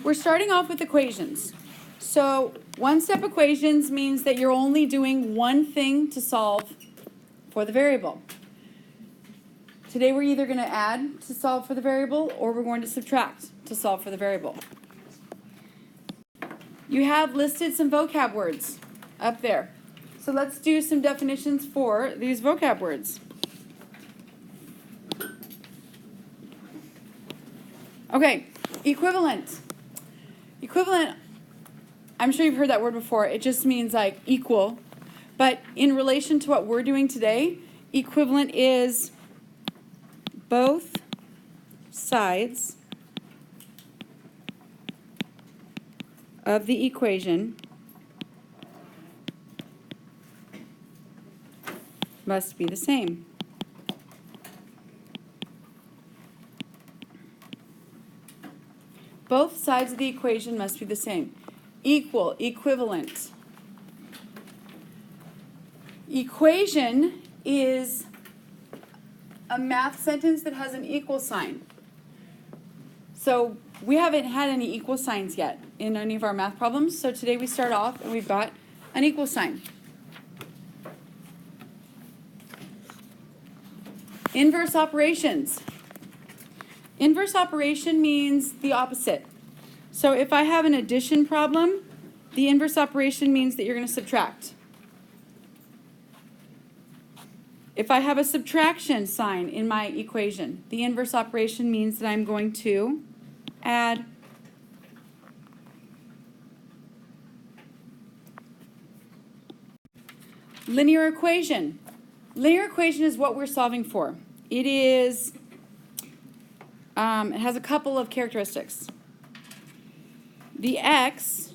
we're starting off with equations. So one-step equations means that you're only doing one thing to solve for the variable. Today we're either going to add to solve for the variable or we're going to subtract to solve for the variable. You have listed some vocab words up there. So let's do some definitions for these vocab words. Okay, equivalent. Equivalent, I'm sure you've heard that word before. It just means like equal. But in relation to what we're doing today, equivalent is both sides of the equation must be the same. Both sides of the equation must be the same. Equal, equivalent. Equation is a math sentence that has an equal sign. So we haven't had any equal signs yet in any of our math problems. So today we start off and we've got an equal sign. Inverse operations. Inverse operation means the opposite. So if I have an addition problem, the inverse operation means that you're going to subtract. If I have a subtraction sign in my equation, the inverse operation means that I'm going to add. Linear equation. Linear equation is what we're solving for. It is, it has a couple of characteristics. The x,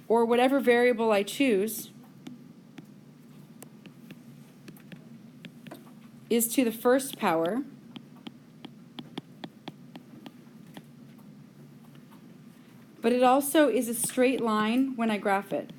or whatever variable I choose, is to the first power, but it also is a straight line when I graph it.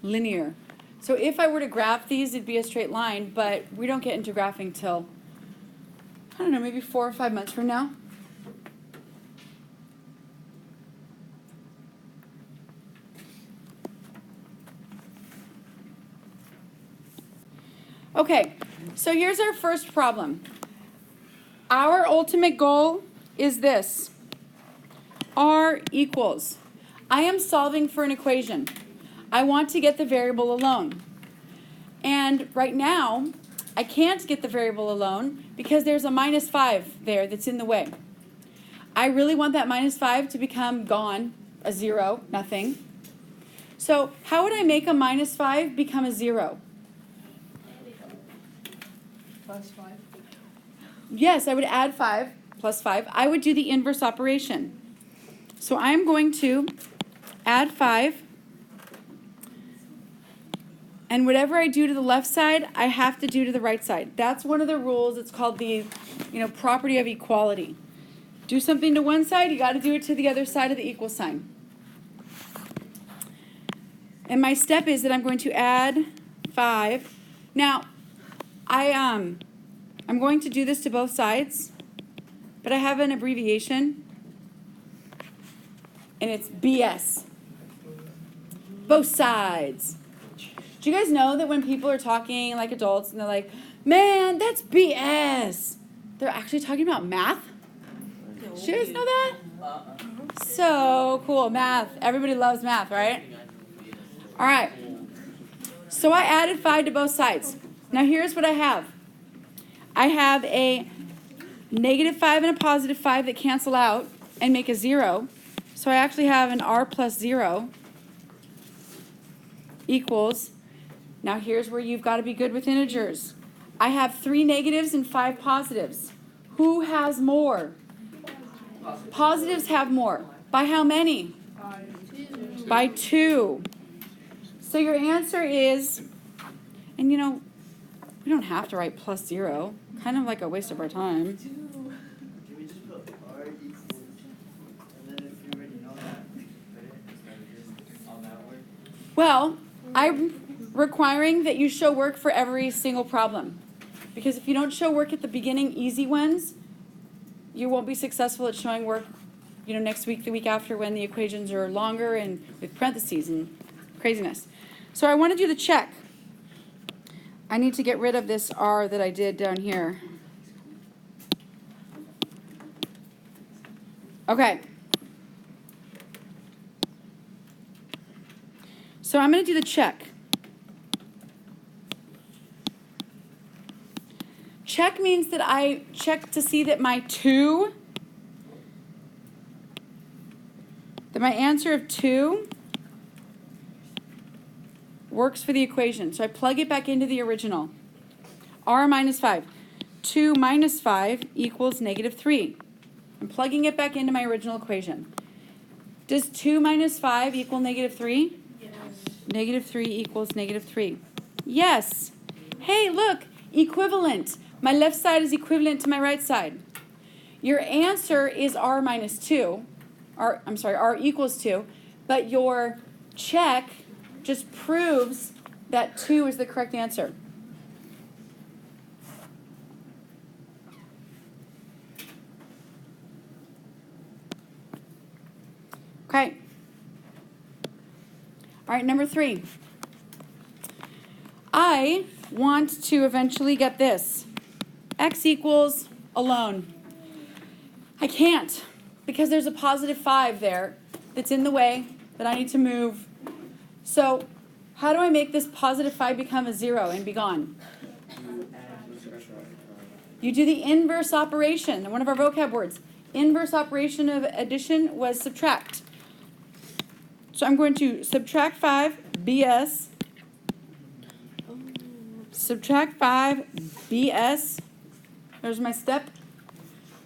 Linear. So if I were to graph these, it'd be a straight line, but we don't get into graphing till, I don't know, maybe 4 or 5 months from now. Okay, so here's our first problem. Our ultimate goal is this. R equals. I am solving for an equation. I want to get the variable alone. And right now, I can't get the variable alone because there's a -5 there that's in the way. I really want that -5 to become gone, a 0, nothing. So how would I make a -5 become a 0? Plus 5. Yes, I would add 5 plus 5. I would do the inverse operation. So I am going to add 5. And whatever I do to the left side, I have to do to the right side. That's one of the rules. It's called the, property of equality. Do something to one side, you got to do it to the other side of the equal sign. And my step is that I'm going to add 5. Now, I'm going to do this to both sides, but I have an abbreviation, and it's BS. Both sides. Do you guys know that when people are talking like adults and they're like, man, that's BS, they're actually talking about math? Do you guys know that? So cool, math. Everybody loves math, right? All right. So I added 5 to both sides. Now here's what I have. I have a -5 and a +5 that cancel out and make a 0. So I actually have an r plus 0 equals, now here's where you've got to be good with integers. I have 3 negatives and 5 positives. Who has more? Positives have more. By how many? By 2. So your answer is, and we don't have to write plus 0. Kind of like a waste of our time. Can we just put r equals, and then if you already know that, put it instead of just all that work? Well, I'm requiring that you show work for every single problem. Because if you don't show work at the beginning, easy ones, you won't be successful at showing work, next week, the week after, when the equations are longer and with parentheses and craziness. So I want to do the check. I need to get rid of this R that I did down here. Okay. So I'm going to do the check. Check means that I check to see that my answer of 2 works for the equation. So I plug it back into the original. R minus 5. 2 minus 5 equals negative 3. I'm plugging it back into my original equation. Does 2 minus 5 equal negative 3? Yes. Negative 3 equals negative 3. Yes. Hey, look, equivalent. My left side is equivalent to my right side. Your answer is R minus 2. R equals 2. But your check just proves that 2 is the correct answer. Okay. All right, number 3. I want to eventually get this. X equals alone. I can't because there's a positive 5 there that's in the way that I need to move. So how do I make this positive 5 become a 0 and be gone? You do the inverse operation, one of our vocab words. Inverse operation of addition was subtract. So I'm going to subtract 5, BS. Subtract 5, BS. There's my step.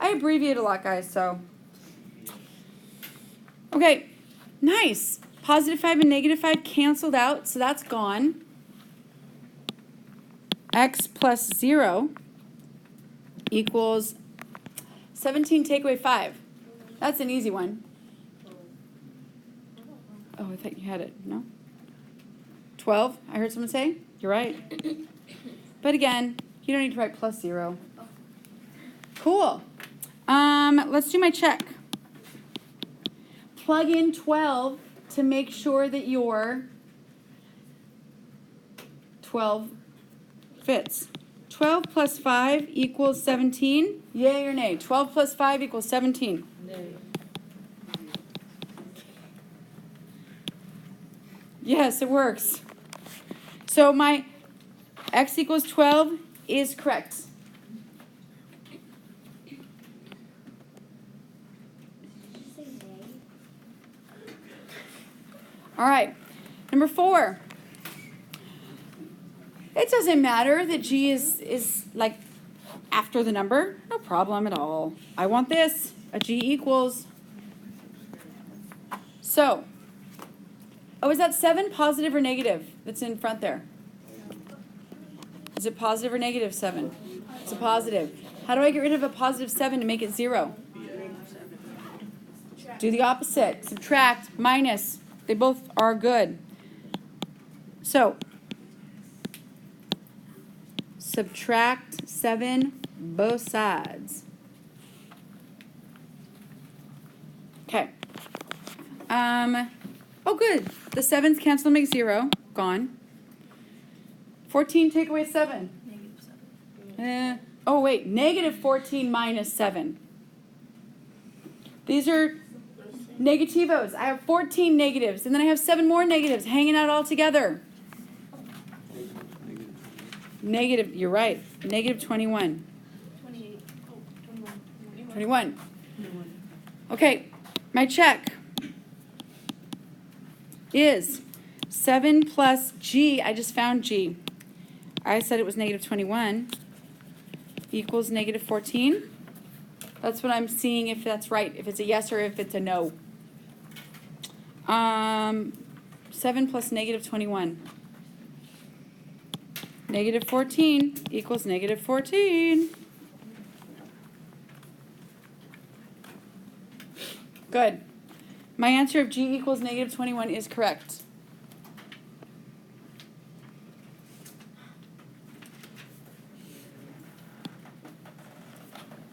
I abbreviate a lot, guys, so. Okay, nice. Positive 5 and negative 5 canceled out, so that's gone. X plus 0 equals 17 take away 5. That's an easy one. Oh, I thought you had it. No? 12, I heard someone say. You're right. But again, you don't need to write plus 0. Cool. Let's do my check. Plug in 12 to make sure that your 12 fits. 12 plus 5 equals 17. Yay or nay? 12 plus 5 equals 17. Nay. Yes, it works. So my x equals 12 is correct. All right, number 4. It doesn't matter that G is like after the number. No problem at all. I want this, a G equals. So, is that 7 positive or negative that's in front there? Is it positive or negative 7? It's a positive. How do I get rid of a positive 7 to make it 0? Do the opposite. Subtract, minus. They both are good. So, subtract 7 both sides. Okay. Oh, good. The 7's cancel to make 0. Gone. 14 take away 7. Oh, wait. Negative 14 minus 7. These are negativos. I have 14 negatives, and then I have 7 more negatives hanging out all together. Negative, you're right. Negative 21. 28. Oh, 21. 21. Okay, my check is 7 plus G. I just found G. I said it was negative 21 equals negative 14. That's what I'm seeing if that's right, if it's a yes or if it's a no. 7 plus negative 21. Negative 14 equals negative 14. Good. My answer of G equals negative 21 is correct.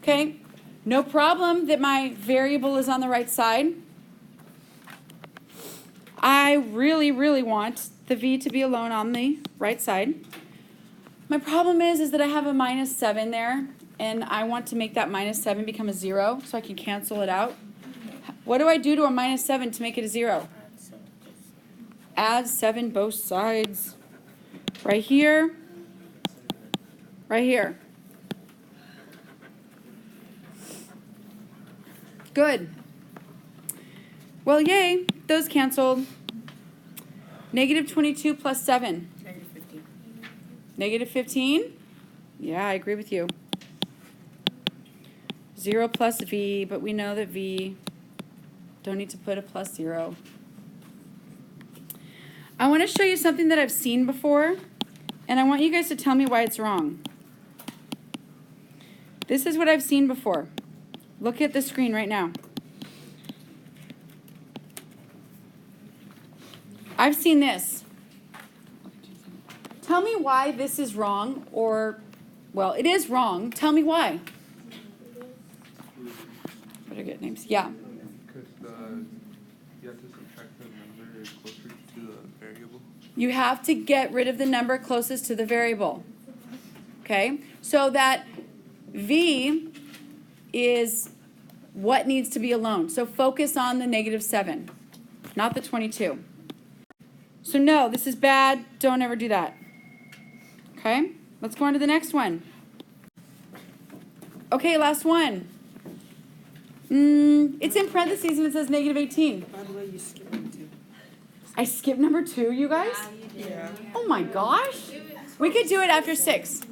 Okay, No problem that my variable is on the right side. I really, really want the v to be alone on the right side. My problem is that I have a minus 7 there, and I want to make that minus 7 become a 0 so I can cancel it out. What do I do to a minus 7 to make it a 0? Add 7 both sides. Right here. Right here. Good. Well, yay. Those canceled. Negative 22 plus 7. Negative 15. Negative 15? Yeah, I agree with you. 0 plus v, but we know that v, don't need to put a plus 0. I want to show you something that I've seen before, and I want you guys to tell me why it's wrong. This is what I've seen before. Look at the screen right now. I've seen this. Tell me why this is wrong, or, well, it is wrong. Tell me why. Better get names. Yeah. Because you have to subtract the number closer to the variable. You have to get rid of the number closest to the variable. Okay? So that v is what needs to be alone. So focus on the negative 7, not the 22. So no, this is bad. Don't ever do that. Okay? Let's go on to the next one. Okay, last one. It's in parentheses and it says negative 18. By the way, you skipped it too. I skipped number 2, you guys? Yeah. Oh my gosh. We could do it after 6.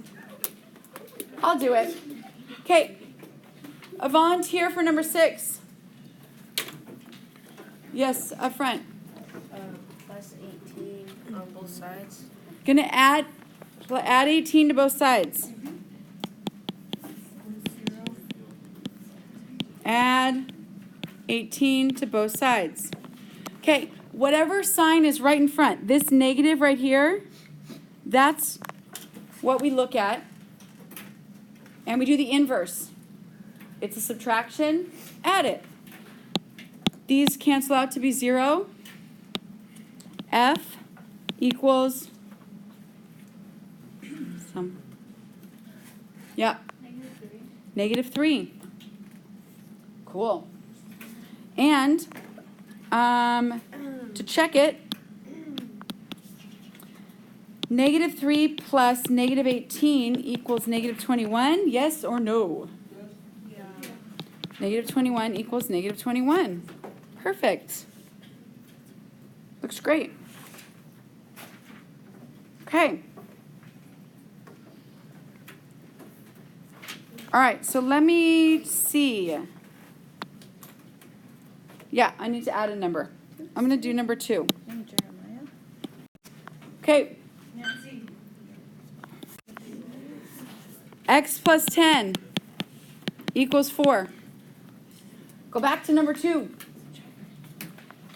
I'll do it. Okay. A volunteer for number 6. Yes, up front. Plus 18 on both sides. Gonna add 18 to both sides. Add 18 to both sides. Okay, whatever sign is right in front, this negative right here, that's what we look at. And we do the inverse. It's a subtraction, add it. These cancel out to be 0. F equals some. Yeah. Negative 3. Cool. And to check it, negative 3 plus negative 18 equals negative 21. Yes or no? Yeah. Negative 21 equals negative 21. Perfect. Looks great. Okay. All right, so let me see. Yeah, I need to add a number. I'm going to do number 2. Okay. X plus 10 equals 4. Go back to number 2.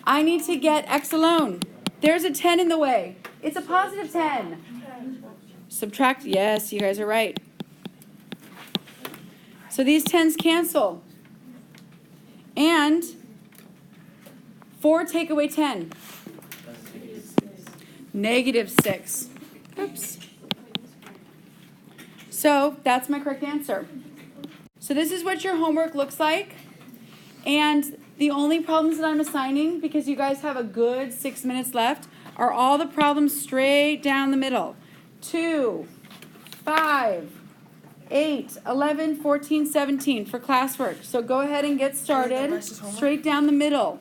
I need to get x alone. There's a 10 in the way. It's a positive 10. Subtract, yes, you guys are right. So these 10s cancel. And 4 take away 10. Negative 6. Oops. So that's my correct answer. So this is what your homework looks like. And the only problems that I'm assigning, because you guys have a good 6 minutes left, are all the problems straight down the middle. 2, 5, 8, 11, 14, 17 for classwork. So go ahead and get started straight down the middle.